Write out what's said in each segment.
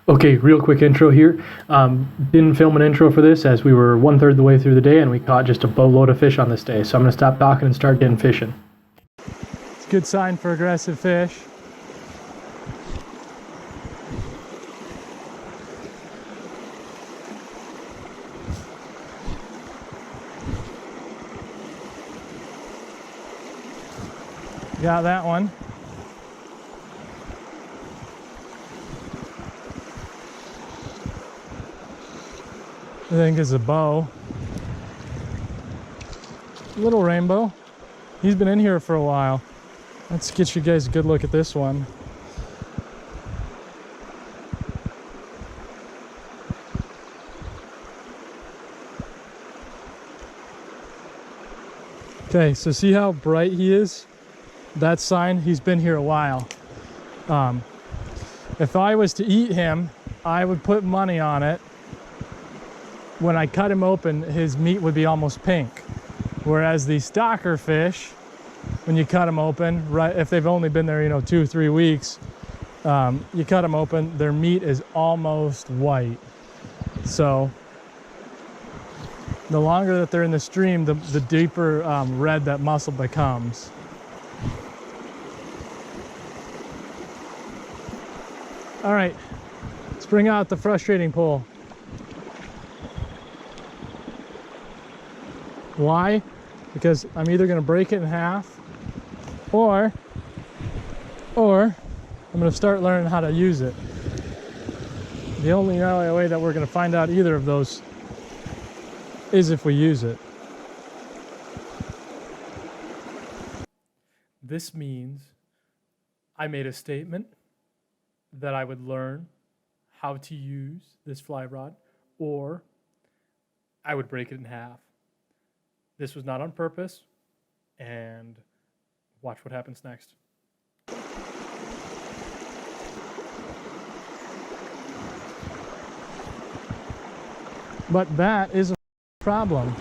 Okay, real quick intro here. Didn't film an intro for this as we were 1/3 the way through the day and we caught just a boatload of fish on this day. So I'm going to stop talking and start getting fishing. It's a good sign for aggressive fish. Got that one. I think it's a bow. Little rainbow. He's been in here for a while. Let's get you guys a good look at this one. Okay, so see how bright he is? That sign, he's been here a while. If I was to eat him, I would put money on it. When I cut him open, his meat would be almost pink. Whereas the stocker fish, when you cut them open, right, if they've only been there, 2 or 3 weeks, you cut them open, their meat is almost white. So the longer that they're in the stream, the deeper red that muscle becomes. All right, let's bring out the frustrating pole. Why? Because I'm either going to break it in half or I'm going to start learning how to use it. The only way that we're going to find out either of those is if we use it. This means I made a statement that I would learn how to use this fly rod, or I would break it in half. This was not on purpose, and watch what happens next. But that is a problem.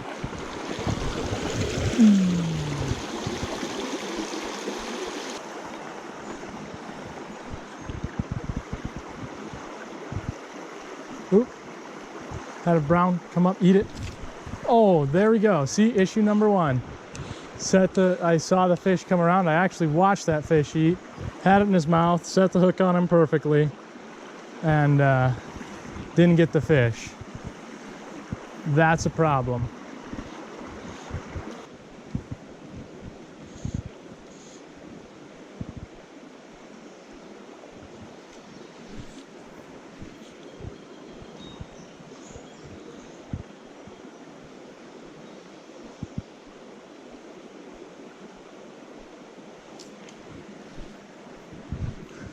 Oop. Had a brown come up, eat it. Oh, there we go. See, issue number one. I saw the fish come around. I actually watched that fish eat, had it in his mouth, set the hook on him perfectly, and didn't get the fish. That's a problem.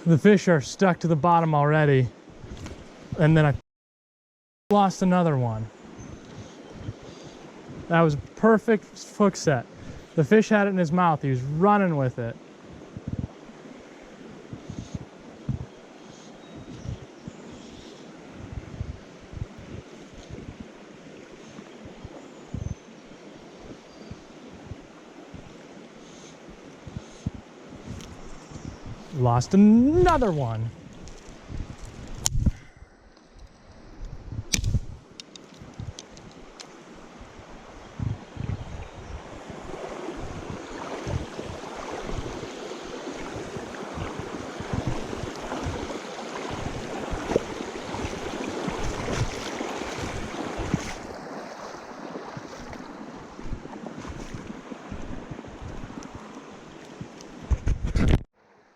The fish are stuck to the bottom already, and then I lost another one. That was a perfect hook set. The fish had it in his mouth. He was running with it. Lost another one.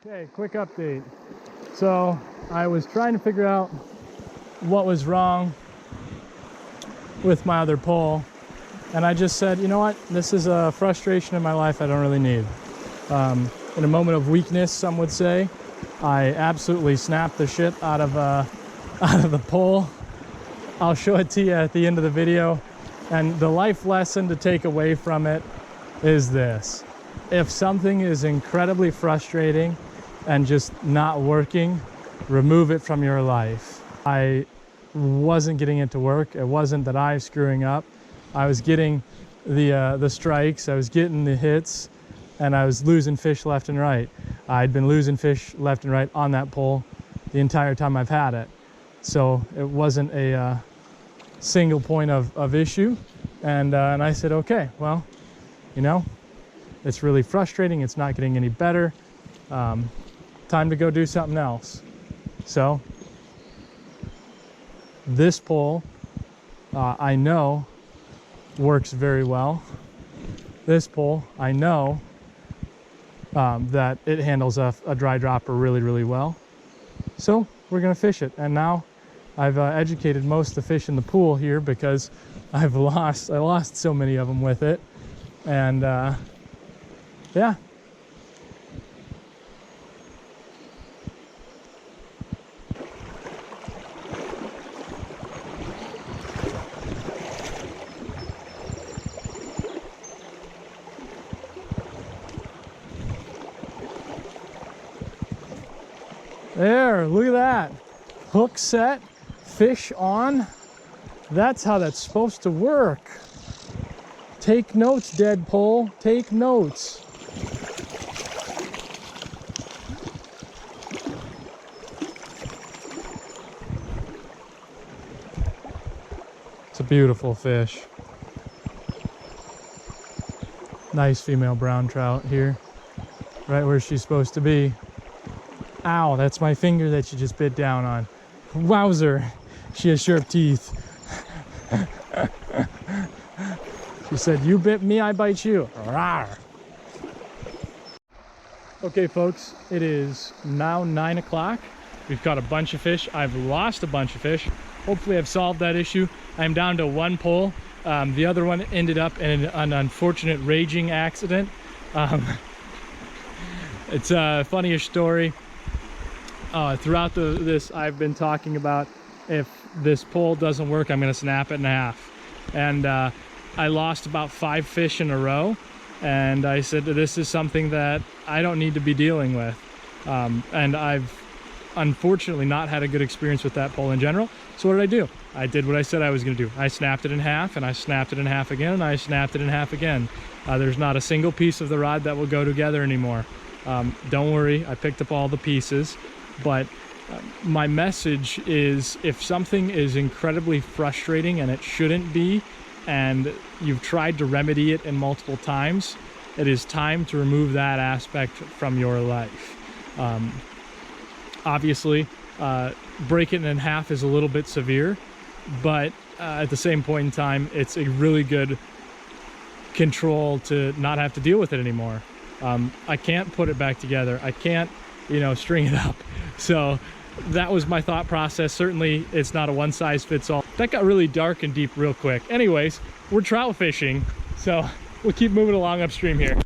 Okay, quick update. So I was trying to figure out what was wrong with my other pole, and I just said, you know what, this is a frustration in my life I don't really need. In a moment of weakness, some would say, I absolutely snapped the shit out of the pole. I'll show it to you at the end of the video, and the life lesson to take away from it is this: if something is incredibly frustrating and just not working, remove it from your life. I wasn't getting it to work. It wasn't that I was screwing up. I was getting the strikes, I was getting the hits, and I was losing fish left and right. I'd been losing fish left and right on that pole the entire time I've had it. So it wasn't a single point of issue. And I said, okay, well, you know, it's really frustrating. It's not getting any better. Time to go do something else. So this pole, I know, works very well. This pole, I know that it handles a dry dropper really, really well. So we're gonna fish it. And now I've educated most of the fish in the pool here because I lost so many of them with it. And yeah. There, look at that. Hook set, fish on. That's how that's supposed to work. Take notes, dead pole, take notes. It's a beautiful fish. Nice female brown trout here, right where she's supposed to be. Ow, that's my finger that you just bit down on. Wowzer, she has sharp teeth. She said, you bit me, I bite you. Rawr. Okay, folks, it is now 9 o'clock. We've caught a bunch of fish. I've lost a bunch of fish. Hopefully I've solved that issue. I'm down to one pole. The other one ended up in an unfortunate raging accident. It's a funny-ish story. Throughout this, I've been talking about if this pole doesn't work, I'm going to snap it in half. And I lost about 5 fish in a row. And I said, this is something that I don't need to be dealing with. And I've unfortunately not had a good experience with that pole in general. So what did I do? I did what I said I was going to do. I snapped it in half, and I snapped it in half again, and I snapped it in half again. There's not a single piece of the rod that will go together anymore. Don't worry, I picked up all the pieces. But my message is, if something is incredibly frustrating and it shouldn't be, and you've tried to remedy it in multiple times, it is time to remove that aspect from your life. Obviously, breaking it in half is a little bit severe, but at the same point in time, it's a really good control to not have to deal with it anymore. I can't put it back together. I can't, you know, string it up. So that was my thought process. Certainly it's not a one-size-fits-all. That got really dark and deep real quick. Anyways, we're trout fishing, so we'll keep moving along upstream here.